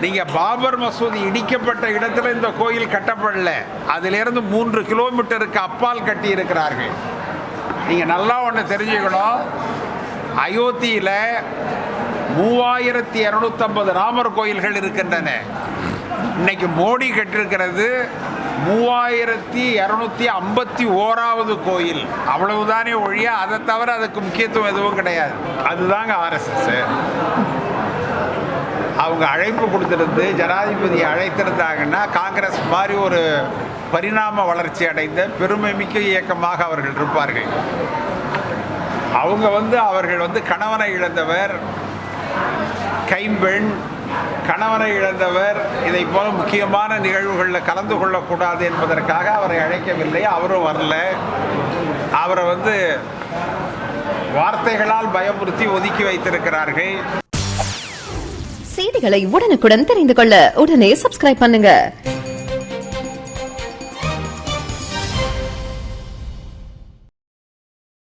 நீங்க பாபர் மசூதி இடிக்கப்பட்ட இடத்துல இந்த கோயில் கட்டப்படல, அதிலிருந்து 3 கிலோமீட்டருக்கு அப்பால் கட்டி இருக்கிறார்கள். நீங்க நல்லா ஒன்று தெரிஞ்சுக்கணும், அயோத்தியில 3250 ராமர் கோயில்கள் இருக்கின்றன. இன்னைக்கு மோடி கட்டிருக்கிறது 3251வது கோயில். அவ்வளவுதானே ஒழிய அதை தவிர அதுக்கு முக்கியத்துவம் எதுவும் கிடையாது. அதுதாங்க ஆர்எஸ்எஸ். அவங்க அழைப்பு கொடுத்திருந்து ஜனாதிபதியை அழைத்திருந்தாங்கன்னா காங்கிரஸ் மாதிரி ஒரு பரிணாம வளர்ச்சி அடைந்த பெருமைமிக்க இயக்கமாக அவர்கள் இருப்பார்கள். அவங்க அவர்கள் கணவனை இழந்தவர், கைம்பெண், கணவனை இழந்தவர், இதை போல முக்கியமான நிகழ்வுகளில் கலந்து கொள்ளக்கூடாது என்பதற்காக அவரை அழைக்கவில்லை. அவரும் வரல. அவரை வார்த்தைகளால் பயமுறுத்தி ஒதுக்கி வைத்திருக்கிறார்கள். செய்திகளை உடனுக்குடன் தெரிந்து கொள்ள உடனே சப்ஸ்கிரைப் பண்ணுங்க.